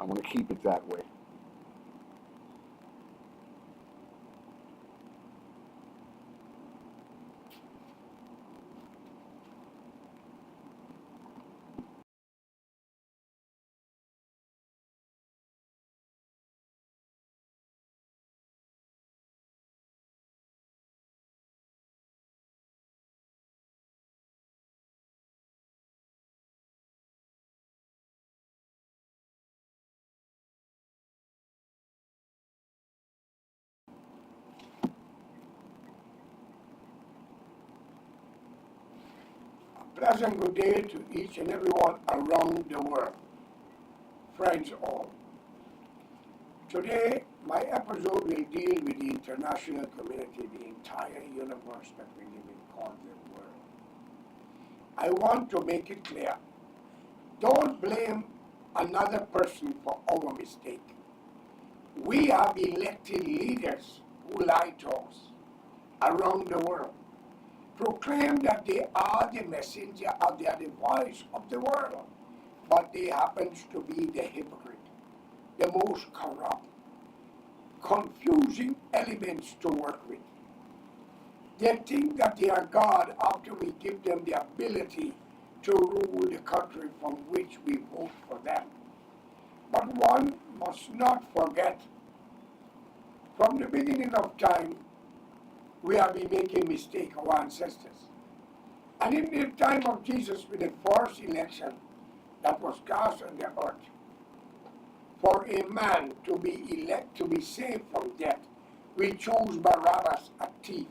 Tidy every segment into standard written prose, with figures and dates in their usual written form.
I want to keep it that way. Pleasant good day to each and everyone around the world. Friends all. Today, my episode will deal with the international community, the entire universe that we live in called the world. I want to make it clear. Don't blame another person for our mistake. We have elected leaders who lie to us around the world, proclaim that they are the messenger or they are the voice of the world, but they happen to be the hypocrite, the most corrupt, confusing elements to work with. They think that they are God after we give them the ability to rule the country from which we vote for them. But one must not forget, from the beginning of time, we have been making mistakes, our ancestors. And in the time of Jesus, with the first election that was cast on the earth, for a man to be saved from death, we chose Barabbas, a thief,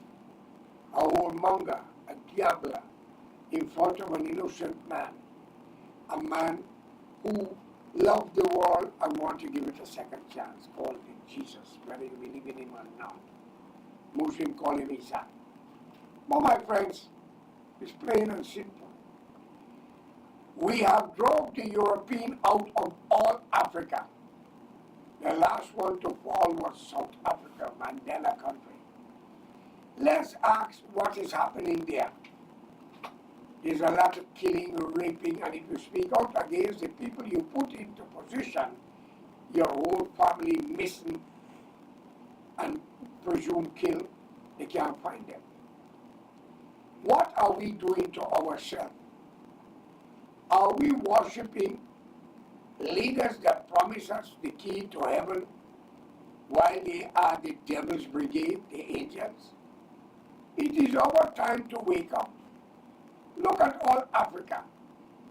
a whoremonger, a gambler, in front of an innocent man, a man who loved the world and wanted to give it a second chance, called him Jesus, whether you believe in him or not. Muslims call him Isa. But my friends, it's plain and simple. We have drove the European out of all Africa. The last one to fall was South Africa, Mandela country. Let's ask what is happening there. There's a lot of killing, raping, and if you speak out against the people you put into position, your whole family missing and presumed killed, they can't find them. What are we doing to ourselves? Are we worshiping leaders that promise us the key to heaven while they are the devil's brigade, the angels? It is our time to wake up. Look at all Africa,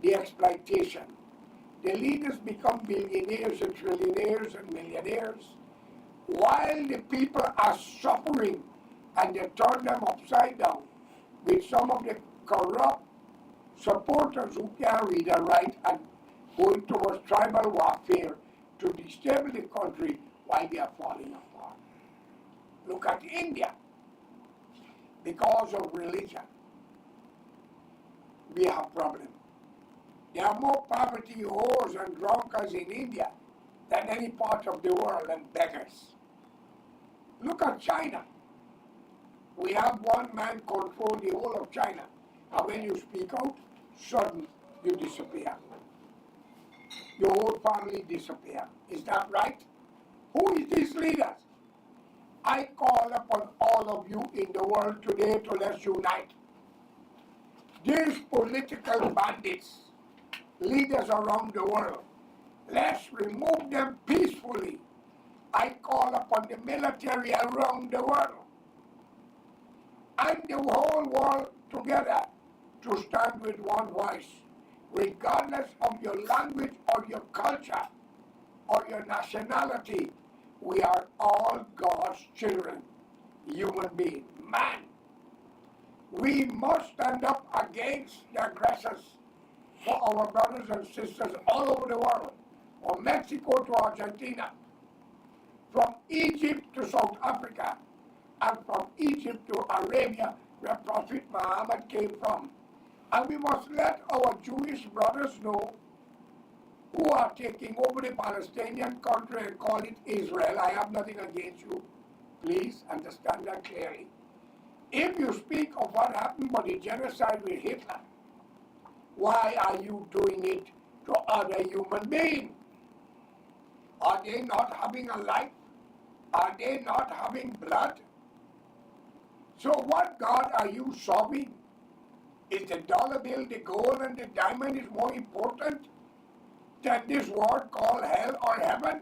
the exploitation. The leaders become billionaires and trillionaires and millionaires while the people are suffering, and they turn them upside down with some of the corrupt supporters who can't read and write and going towards tribal warfare to destabilize the country while they are falling apart. Look at India. Because of religion, we have problems. There are more poverty, whores, and drunkards in India than any part of the world, and beggars. Look at China. We have one man control the whole of China. And when you speak out, suddenly you disappear. Your whole family disappear. Is that right? Who is these leaders? I call upon all of you in the world today to let's unite. These political bandits, leaders around the world, let's remove them peacefully. I call upon the military around the world and the whole world together to stand with one voice, regardless of your language or your culture or your nationality. We are all God's children, human beings, man. We must stand up against the aggressors for our brothers and sisters all over the world, from Mexico to Argentina, from Egypt to South Africa, and from Egypt to Arabia, where Prophet Muhammad came from. And we must let our Jewish brothers know who are taking over the Palestinian country and call it Israel. I have nothing against you. Please understand that clearly. If you speak of what happened by the genocide with Hitler, why are you doing it to other human beings? Are they not having a life? Are they not having blood? So what God are you solving? Is the dollar bill, the gold, and the diamond is more important than this world called hell or heaven?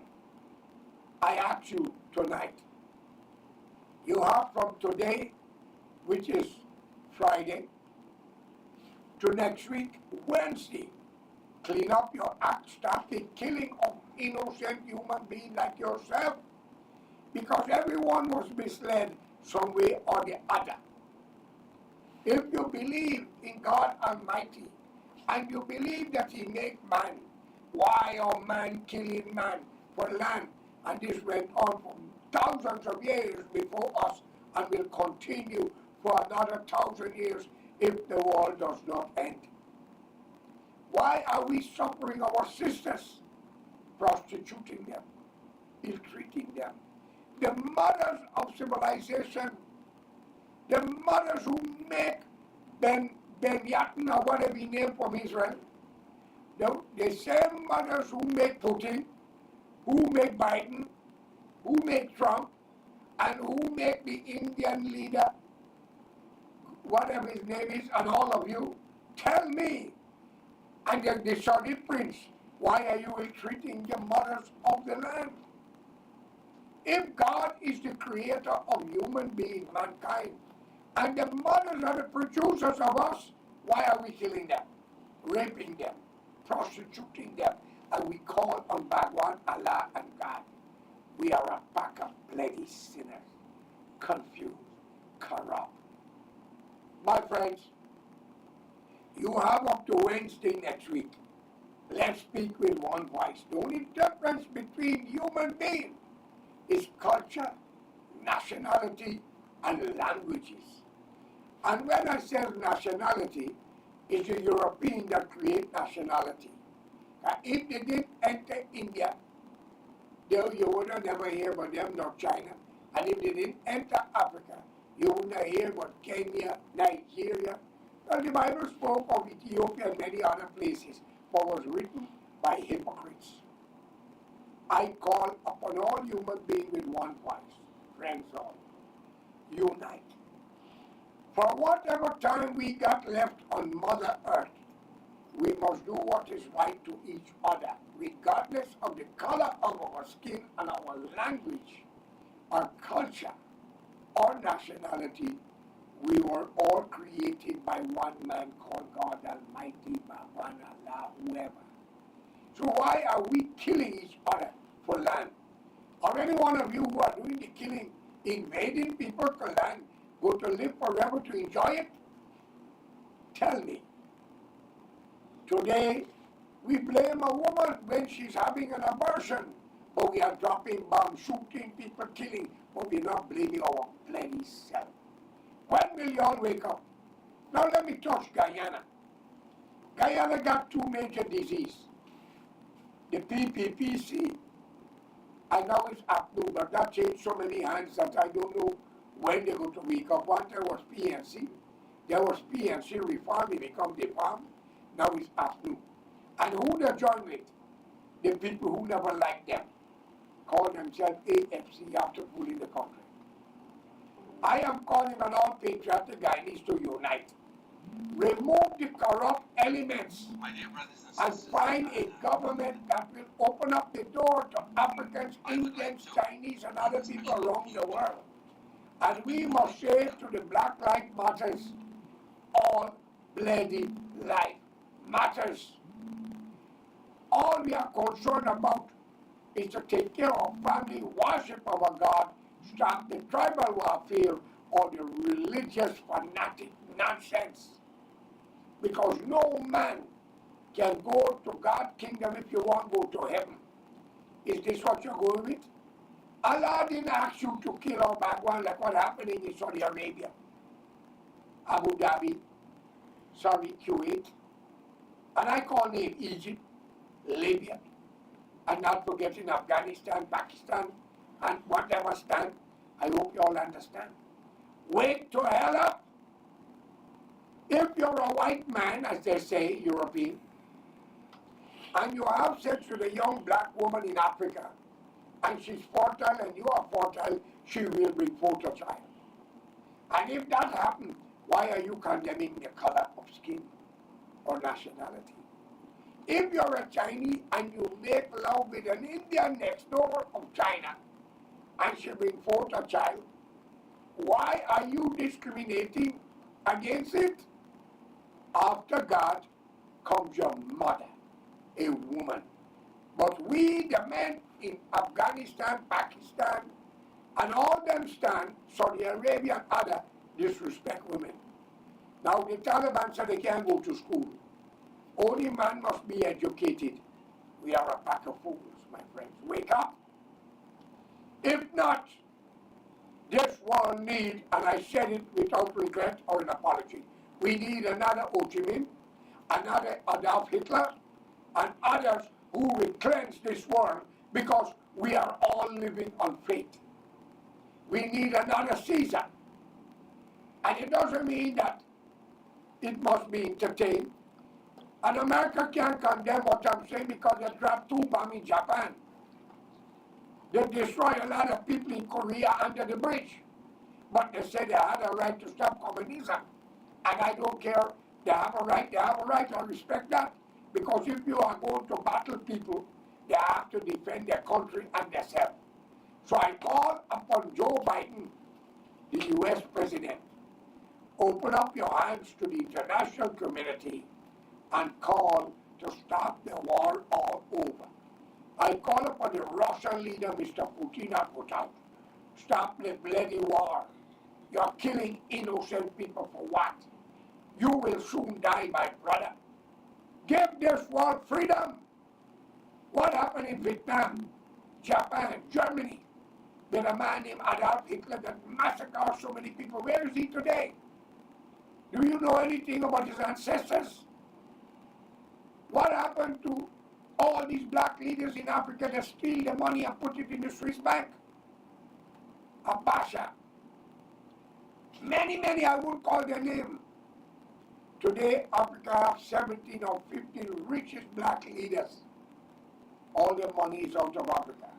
I ask you tonight. You have from today, which is Friday, to next week, Wednesday, clean up your act, stop the killing of innocent human beings like yourself, because everyone was misled some way or the other. If you believe in God Almighty, and you believe that He made man, why are man killing man for land? And this went on for thousands of years before us, and will continue for another 1,000 years if the world does not end. Why are we suffering our sisters, prostituting them, ill-treating them? The mothers of civilization, the mothers who make Ben Yatna, or whatever he named from Israel, the same mothers who make Putin, who make Biden, who make Trump, and who make the Indian leader, whatever his name is, and all of you, tell me, and the Saudi prince, why are you ill-treating the mothers of the land? If God is the creator of human beings, mankind, and the mothers are the producers of us, why are we killing them, raping them, prostituting them, and we call on Bhagwan, Allah, and God? We are a pack of bloody sinners, confused, corrupt. My friends, you have up to Wednesday next week. Let's speak with one voice. The only difference between human beings is culture, nationality, and languages. And when I say nationality, it's the European that create nationality. If they didn't enter India, you would have never hear about them, nor China. And if they didn't enter Africa, you would not hear about Kenya, Nigeria. Well, the Bible spoke of Ethiopia and many other places, but was written by hypocrites. I call upon all human beings with one voice. Friends all, unite. For whatever time we got left on Mother Earth, we must do what is right to each other, regardless of the color of our skin and our language, our culture, or nationality. We were all created by one man called God Almighty, Bhagwan, Allah, whoever. So why are we killing each other for land? Or any one of you who are doing the killing, invading people for land, go to live forever to enjoy it? Tell me. Today, we blame a woman when she's having an abortion, but we are dropping bombs, shooting people, killing, but we're not blaming our bloody self. When will y'all wake up? Now let me touch Guyana. Guyana got two major diseases. The PPPC, I know it's APNU, but that changed so many hands that I don't know when they're going to wake up. Once there was PNC, there was PNC reform, it became the farm, now it's APNU. And who they join with? The people who never liked them, call themselves AFC after fooling the country. I am calling on all patriotic Guyanese to unite. Remove the corrupt elements and find a government that will open up the door to Africans, Indians, Chinese, and other people around the world. And we must say to the Black Lives Matters, all bloody life matters. All we are concerned about is to take care of family, worship our God, stop the tribal warfare or the religious fanatic nonsense. Because no man can go to God's kingdom if you want to go to heaven. Is this what you're going with? Allah didn't ask you to kill our Bhagwan like what happened in Saudi Arabia, Abu Dhabi, Kuwait, and I call name Egypt, Libya, and not forgetting Afghanistan, Pakistan, and whatever stand. I hope you all understand. Wake to hell up. If you're a white man, as they say, European, and you have sex with a young black woman in Africa, and she's fertile and you are fertile, she will bring forth a child. And if that happens, why are you condemning the color of skin or nationality? If you're a Chinese and you make love with an Indian next door of China and she bring forth a child, why are you discriminating against it? After God comes your mother, a woman. But we, the men in Afghanistan, Pakistan, and all them stand, Saudi Arabia and other, disrespect women. Now the Taliban said they can't go to school. Only man must be educated. We are a pack of fools, my friends. Wake up. If not, this world need, and I said it without regret or an apology, we need another Ho Chi Minh, another Adolf Hitler, and others who will cleanse this world because we are all living on faith. We need another Caesar. And it doesn't mean that it must be entertained. And America can't condemn what I'm saying because they dropped 2 bombs in Japan. They destroyed a lot of people in Korea under the bridge. But they said they had a right to stop communism. And I don't care. They have a right, I respect that. Because if you are going to battle people, they have to defend their country and themselves. So I call upon Joe Biden, the US President, open up your hands to the international community and call to stop the war all over. I call upon the Russian leader, Mr. Putin, and put out. Stop the bloody war. You're killing innocent people for what? You will soon die, my brother. Give this world freedom. What happened in Vietnam, Japan, Germany, with a man named Adolf Hitler that massacred so many people? Where is he today? Do you know anything about his ancestors? What happened to all these black leaders in Africa that steal the money and put it in the Swiss bank? Abacha. Many, I won't call their name. Today, Africa has 17 or 15 richest black leaders. All their money is out of Africa.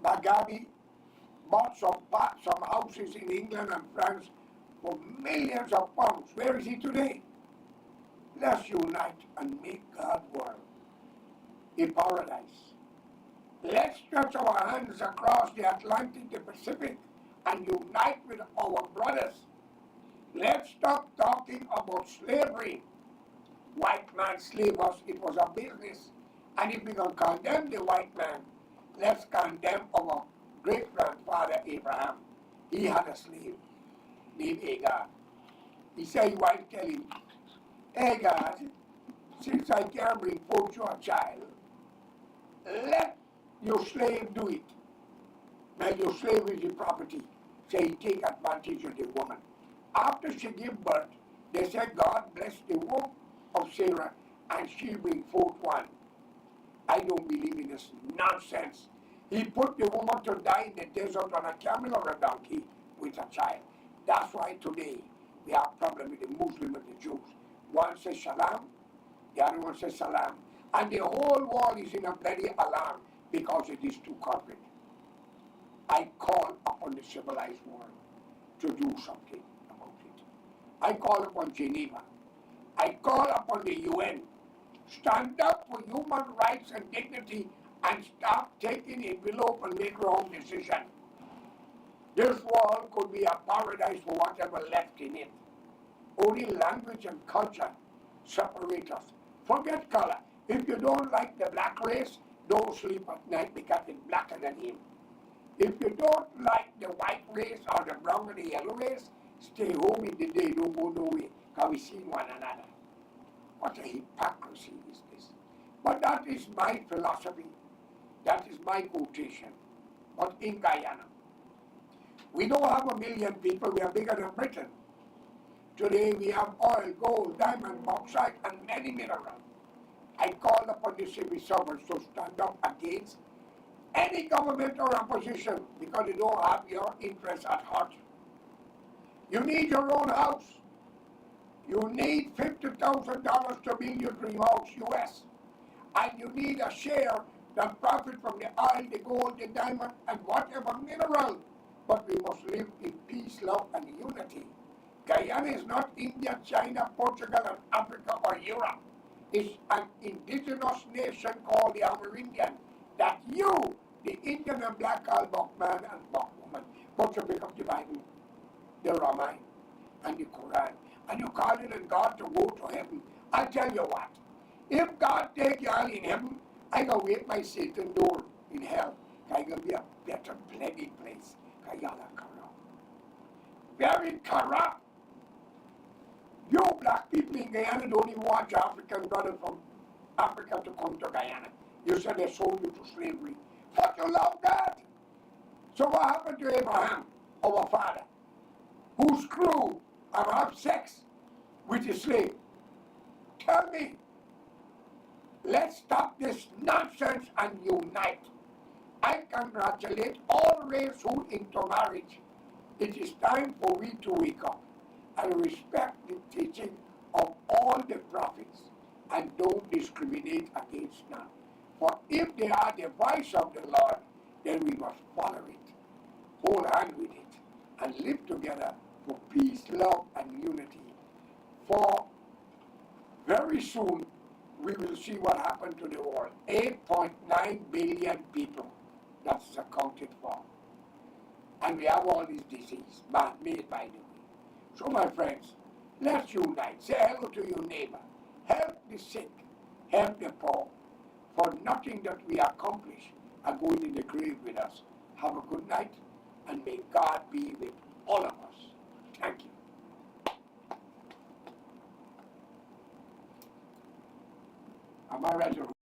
Mugabe bought some houses in England and France for millions of pounds. Where is he today? Let's unite and make God's world a paradise. Let's stretch our hands across the Atlantic, the Pacific, and unite with our brothers. Let's stop talking about slavery. White man slaved us, it was a business. And if we can condemn the white man, let's condemn our great-grandfather Abraham. He had a slave named Hagar. He said, wife tell him, Hagar, since I can't bring forth your child, let your slave do it. Now your slave is your property. So he take advantage of the woman. After she gave birth, they said God bless the womb of Sarah and she bring forth one. I don't believe in this nonsense. He put the woman to die in the desert on a camel or a donkey with a child. That's why today we have a problem with the Muslim and the Jews. One says shalom, the other one says salam. And the whole world is in a bloody alarm because it is too corporate. I call upon the civilized world to do something about it. I call upon Geneva. I call upon the UN. Stand up for human rights and dignity and stop taking envelope and make your own decision. This world could be a paradise for whatever left in it. Only language and culture separate us. Forget color. If you don't like the black race, don't sleep at night because it's blacker than him. If you don't like the white race or the brown or the yellow race, stay home in the day, don't go nowhere, because we see one another. What a hypocrisy is this? But that is my philosophy. That is my quotation. But in Guyana, we don't have 1 million people, we are bigger than Britain. Today we have oil, gold, diamond, bauxite, and many minerals. I call upon the civil servants to stand up against any government or opposition because they don't have your interests at heart. You need your own house. You need $50,000 to build your dream house, US. And you need a share that profit from the oil, the gold, the diamond, and whatever mineral. But we must live in peace, love, and unity. Guyana is not India, China, Portugal, and Africa, or Europe. It's an indigenous nation called the Amerindian that you, the Indian and black Albok man and black woman, put to pick up the Bible, the Ramayana, and the Quran, and you calling on God to go to heaven. I tell you what, if God take you all in heaven, I go wait my Satan door in hell. I gonna be a better bloody place. Kayala corrupt. Very corrupt. You black people in Guyana don't even want your African brother from Africa to come to Guyana. You said they sold you to slavery. But you love God. So what happened to Abraham, our father, whose crew have sex with a slave? Tell me. Let's stop this nonsense and unite. I congratulate all race who into marriage. It is time for we to wake up and respect the teaching of all the prophets and don't discriminate against none. For if they are the voice of the Lord, then we must follow it, hold hand with it, and live together for peace, love, and unity. For very soon, we will see what happened to the world. 8.9 billion people, that's accounted for. And we have all these diseases, made by the way. So my friends, let's unite. Say hello to your neighbor. Help the sick. Help the poor. For nothing that we accomplish are going in the grave with us. Have a good night, and may God be with all of us. Thank you. Am I ready to